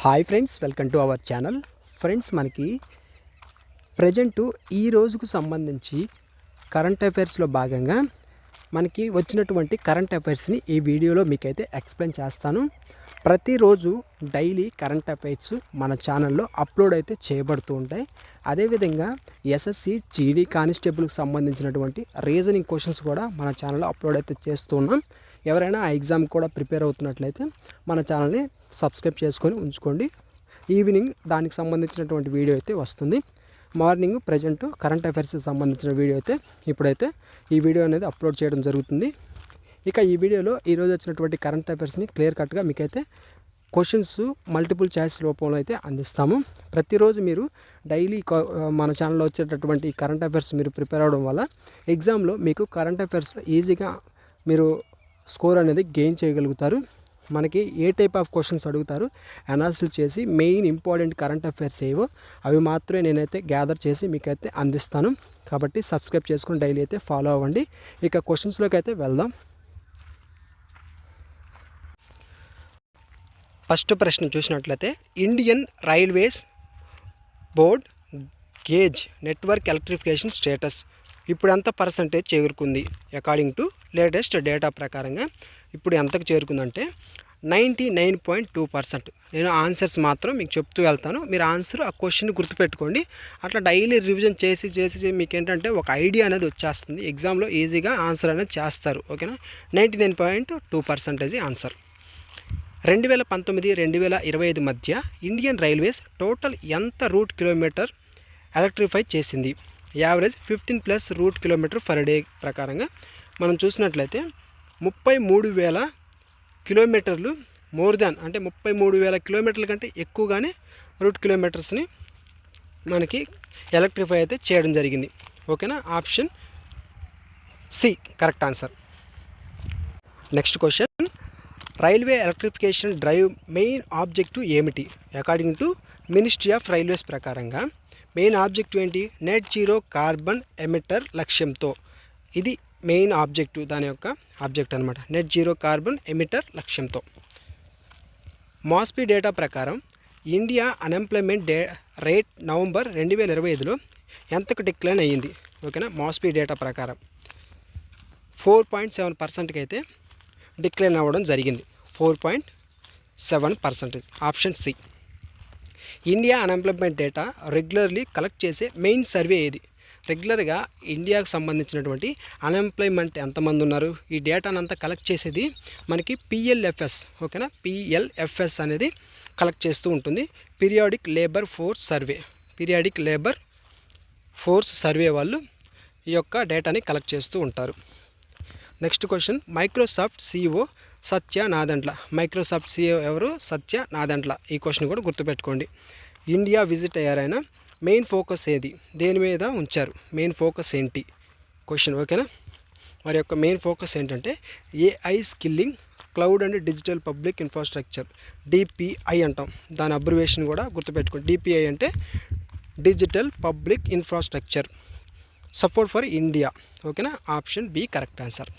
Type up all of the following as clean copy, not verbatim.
Hi friends, welcome to our channel. Friends, మనకి present ఈ రోజుకు సంబంధించి కరెంట్ అఫైర్స్లో భాగంగా మనకి వచ్చినటువంటి కరెంట్ అఫైర్స్ని ఈ వీడియోలో మీకైతే ఎక్స్ప్లెయిన్ చేస్తాను. ప్రతిరోజు డైలీ కరెంట్ అఫైర్స్ మన ఛానల్లో అప్లోడ్ అయితే చేయబడుతూ ఉంటాయి. అదేవిధంగా ఎస్ఎస్సి జీడీ కానిస్టేబుల్కి సంబంధించినటువంటి రీజనింగ్ క్వశ్చన్స్ కూడా మన ఛానల్లో అప్లోడ్ అయితే చేస్తున్నాం. ఎవరైనా ఆ ఎగ్జామ్ కూడా ప్రిపేర్ అవుతున్నట్లయితే మన ఛానల్ని సబ్స్క్రైబ్ చేసుకొని ఉంచుకోండి. ఈవినింగ్ దానికి సంబంధించినటువంటి వీడియో అయితే వస్తుంది. మార్నింగ్ ప్రజెంట్ కరెంట్ అఫైర్స్కి సంబంధించిన వీడియో అయితే ఇప్పుడైతే ఈ వీడియో అనేది అప్లోడ్ చేయడం జరుగుతుంది. ఇక ఈ వీడియోలో ఈరోజు వచ్చినటువంటి కరెంట్ అఫైర్స్ని క్లియర్ కట్గా మీకైతే క్వశ్చన్స్ మల్టిపుల్ చాయిస్ రూపంలో అయితే అందిస్తాము. ప్రతిరోజు మీరు డైలీ మన ఛానల్లో వచ్చేటటువంటి కరెంట్ అఫైర్స్ మీరు ప్రిపేర్ అవ్వడం వల్ల ఎగ్జామ్లో మీకు కరెంట్ అఫైర్స్లో ఈజీగా మీరు స్కోర్ అనేది గెయిన్ చేయగలుగుతారు. మనకి ఏ టైప్ ఆఫ్ క్వశ్చన్స్ అడుగుతారు అనాలిసిస్ చేసి మెయిన్ ఇంపార్టెంట్ కరెంట్ అఫైర్స్ ఏవో అవి మాత్రమే నేనైతే గ్యాదర్ చేసి మీకైతే అందిస్తాను. కాబట్టి సబ్స్క్రైబ్ చేసుకుని డైలీ అయితే ఫాలో అవ్వండి. ఇక క్వశ్చన్స్లోకి అయితే వెళ్దాం. ఫస్ట్ ప్రశ్న చూసినట్లయితే Indian railways board gauge network electrification status ఇప్పుడు ఎంత పర్సంటేజ్ చేరుకుంది? అకార్డింగ్ టు లేటెస్ట్ డేటా ప్రకారంగా ఇప్పుడు ఎంతకు చేరుకుందంటే 99.2%. నేను ఆన్సర్స్ మాత్రం మీకు చెప్తూ వెళ్తాను. మీరు ఆన్సర్ ఆ క్వశ్చన్ గుర్తుపెట్టుకోండి. అట్లా డైలీ రివిజన్ చేసి మీకు ఏంటంటే ఒక ఐడియా అనేది వచ్చేస్తుంది. ఎగ్జామ్లో ఈజీగా ఆన్సర్ అనేది చేస్తారు. ఓకేనా? 99.2% ఆన్సర్. 2019-2025 మధ్య ఇండియన్ రైల్వేస్ టోటల్ ఎంత రూట్ కిలోమీటర్ ఎలక్ట్రిఫై చేసింది? Average 15+ route kilometre per day ప్రకారంగా మనం చూసినట్లయితే 33,000 కిలోమీటర్లు మోర్ దాన్ అంటే 33,000 కిలోమీటర్ల కంటే ఎక్కువగానే రూట్ కిలోమీటర్స్ని మనకి ఎలక్ట్రిఫై అయితే చేయడం జరిగింది. ఓకేనా? Option C correct answer. Next question, railway electrification drive main objective ఏమిటి? According to ministry of railways ప్రకారంగా మెయిన్ ఆబ్జెక్టివ్ ఏంటి? నెట్ జీరో కార్బన్ ఎమిటర్ లక్ష్యంతో. ఇది మెయిన్ ఆబ్జెక్టివ్, దాని యొక్క ఆబ్జెక్ట్ అనమాట. నెట్ జీరో కార్బన్ ఎమిటర్ లక్ష్యంతో. మాస్పీ డేటా ప్రకారం ఇండియా అన్ఎంప్లాయ్మెంట్ రేట్ నవంబర్ 2025లో ఎంతకు డిక్లైన్ అయ్యింది? ఓకేనా? మాస్పీ డేటా ప్రకారం 4.7%కి అయితే డిక్లైన్ అవ్వడం జరిగింది. 4.7%. Option C. India unemployment data regularly collect చేసే మెయిన్ సర్వే ఏది? రెగ్యులర్గా ఇండియాకు సంబంధించినటువంటి అన్ఎంప్లాయ్మెంట్ ఎంతమంది ఉన్నారు ఈ డేటాను అంతా కలెక్ట్ చేసేది మనకి పిఎల్ఎఫ్ఎస్. ఓకేనా? పిఎల్ఎఫ్ఎస్ అనేది కలెక్ట్ చేస్తూ ఉంటుంది. పీరియాడిక్ లేబర్ ఫోర్స్ సర్వే వాళ్ళు ఈ యొక్క డేటాని కలెక్ట్ చేస్తూ ఉంటారు. Next question, Microsoft CEO Satya Nadella. Microsoft CEO ఎవరు? సత్య నాదెండ్ల. ఈ క్వశ్చన్ కూడా గుర్తుపెట్టుకోండి. ఇండియా విజిట్ అయ్యారైనా మెయిన్ ఫోకస్ ఏది? దేని మీద ఉంచారు? మెయిన్ ఫోకస్ ఏంటి క్వశ్చన్. ఓకేనా? మరి యొక్క మెయిన్ ఫోకస్ ఏంటంటే AI skilling, cloud and digital public infrastructure, DPI అంటాం. దాని అబ్రివేషన్ కూడా గుర్తుపెట్టుకోండి. DPI అంటే digital public infrastructure support for India. ఓకేనా? Option B correct answer.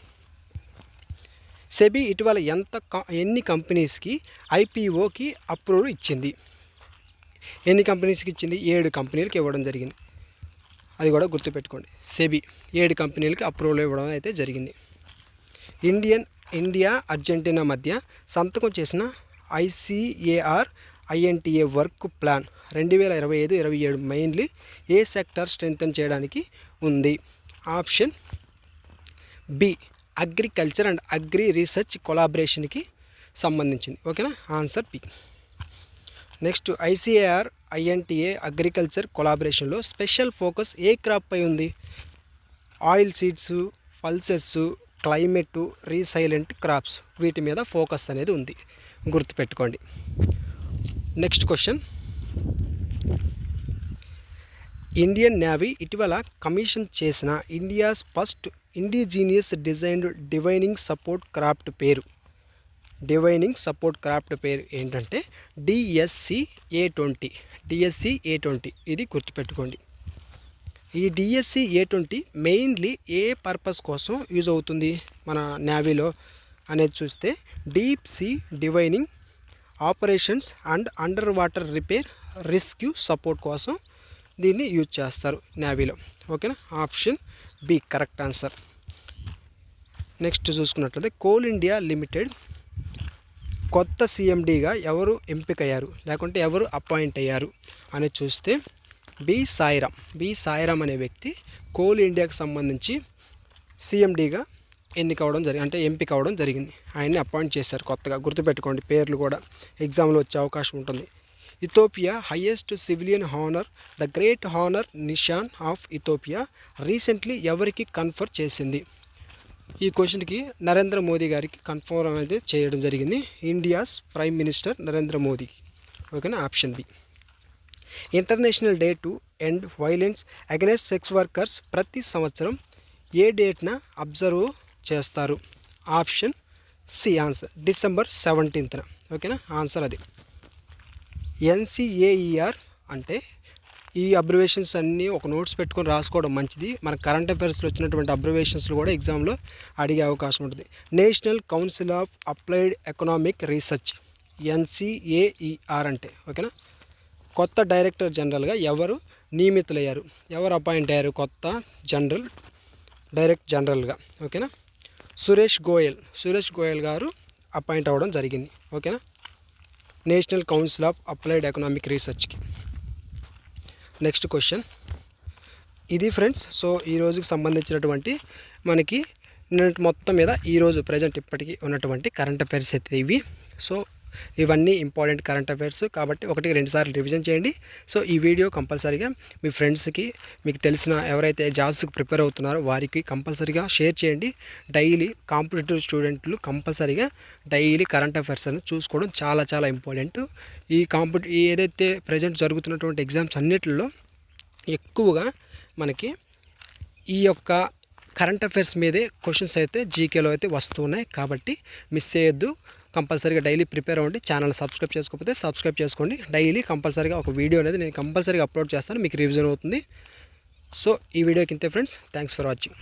SEBI ఇటీవల ఎన్ని కంపెనీస్కి IPOకి అప్రూవల్ ఇచ్చింది? ఎన్ని కంపెనీస్కి ఇచ్చింది? 7 కంపెనీలకు ఇవ్వడం జరిగింది. అది కూడా గుర్తుపెట్టుకోండి. సెబీ 7 కంపెనీలకి అప్రూవల్ ఇవ్వడం అయితే జరిగింది. ఇండియా అర్జెంటీనా మధ్య సంతకం చేసిన ICAR-INTA వర్క్ ప్లాన్ 2025-27 మెయిన్లీ ఏ సెక్టర్ స్ట్రెంథెన్ చేయడానికి ఉంది? Option B agriculture and agri research కొలాబరేషన్కి సంబంధించింది. ఓకేనా? Answer B. Next, ICAR-INTA agriculture కొలాబరేషన్లో స్పెషల్ ఫోకస్ ఏ క్రాప్ పై ఉంది? Oil seeds, pulses, climate resilient crops, వీటి మీద ఫోకస్ అనేది ఉంది. గుర్తుపెట్టుకోండి. నెక్స్ట్ క్వశ్చన్, ఇండియన్ నేవీ ఇటీవల కమిషన్ చేసిన India's first indigenous designed diving support craft పేరు ఏంటంటే DSC-A20. ఇది గుర్తుపెట్టుకోండి. ఈ DSC-A20 మెయిన్లీ ఏ పర్పస్ కోసం యూజ్ అవుతుంది మన నేవీలో అనేది చూస్తే deep sea diving operations and under water repair rescue support కోసం దీన్ని యూజ్ చేస్తారు నేవీలో. ఓకేనా, option B correct answer. Next చూసుకున్నట్లయితే కోల్ ఇండియా లిమిటెడ్ కొత్త సిఎండిగా ఎవరు ఎంపికయ్యారు లేకుంటే ఎవరు అపాయింట్ అయ్యారు అని చూస్తే బి సాయిరామ్ అనే వ్యక్తి కోల్ ఇండియాకి సంబంధించి సిఎండిగా ఎంపిక అవ్వడం జరిగింది. ఆయన్ని అపాయింట్ చేశారు కొత్తగా. గుర్తుపెట్టుకోండి, పేర్లు కూడా ఎగ్జామ్లో వచ్చే అవకాశం ఉంటుంది. Ethiopia highest civilian honour the great honour Nishan of Ethiopia recently ఎవరికి కన్ఫర్ చేసింది? ఈ క్వశ్చన్కి నరేంద్ర మోదీ గారికి కన్ఫర్మ్ అనేది చేయడం జరిగింది, ఇండియాస్ ప్రైమ్ మినిస్టర్ నరేంద్ర మోదీకి. ఓకేనా, option B. International day to end violence against sex workers ప్రతి సంవత్సరం ఏ డేట్న అబ్జర్వ్ చేస్తారు? Option C answer December 17th. ఓకేనా, ఆన్సర్ అది. ఎన్సిఏఈఆర్ అంటే ఈ అబ్రివేషన్స్ అన్నీ ఒక నోట్స్ పెట్టుకొని రాసుకోవడం మంచిది. మన కరెంట్ అఫైర్స్లో వచ్చినటువంటి అబ్రివేషన్స్లు కూడా ఎగ్జామ్లో అడిగే అవకాశం ఉంటుంది. National council of applied economic research NCAER అంటే ఓకేనా, కొత్త డైరెక్టర్ జనరల్గా ఎవరు నియమితులయ్యారు, ఎవరు అపాయింట్ అయ్యారు కొత్త డైరెక్టర్ జనరల్గా? ఓకేనా, సురేష్ గోయల్ గారు అపాయింట్ అవ్వడం జరిగింది. ఓకేనా, national council of applied economic రీసెర్చ్కి. నెక్స్ట్ క్వశ్చన్ ఇది ఫ్రెండ్స్. సో ఈ రోజుకి సంబంధించినటువంటి మనకి మొత్తం మీద ఈరోజు ప్రజెంట్ ఇప్పటికీ ఉన్నటువంటి కరెంట్ అఫైర్స్ అయితే ఇవి. సో ఇవన్నీ ఇంపార్టెంట్ కరెంట్ అఫైర్స్ కాబట్టి 1-2 సార్లు రివిజన్ చేయండి. సో ఈ వీడియో కంపల్సరీగా మీ ఫ్రెండ్స్కి, మీకు తెలిసిన ఎవరైతే జాబ్స్కి ప్రిపేర్ అవుతున్నారో వారికి కంపల్సరీగా షేర్ చేయండి. డైలీ కాంపిటేటివ్ స్టూడెంట్లు కంపల్సరీగా డైలీ కరెంట్ అఫైర్స్ అనేది చూసుకోవడం చాలా చాలా ఇంపార్టెంట్. ఈ ఏదైతే ప్రజెంట్ జరుగుతున్నటువంటి ఎగ్జామ్స్ అన్నిటిలో ఎక్కువగా మనకి ఈ యొక్క కరెంట్ అఫైర్స్ మీదే క్వశ్చన్స్ అయితే జీకేలో అయితే వస్తున్నాయి కాబట్టి మిస్ చేయొద్దు. కంపల్సరీగా డైలీ ప్రిపేర్ అవ్వండి. ఛానల్ సబ్స్క్రైబ్ చేసుకోకపోతే సబ్స్క్రైబ్ చేసుకోండి. డైలీ కంపల్సరీగా ఒక వీడియో అనేది నేను కంపల్సరీగా అప్లోడ్ చేస్తాను, మీకు రివిజన్ అవుతుంది. సో ఈ వీడియోకి ఇంతే ఫ్రెండ్స్, థ్యాంక్స్ ఫర్ వాచింగ్.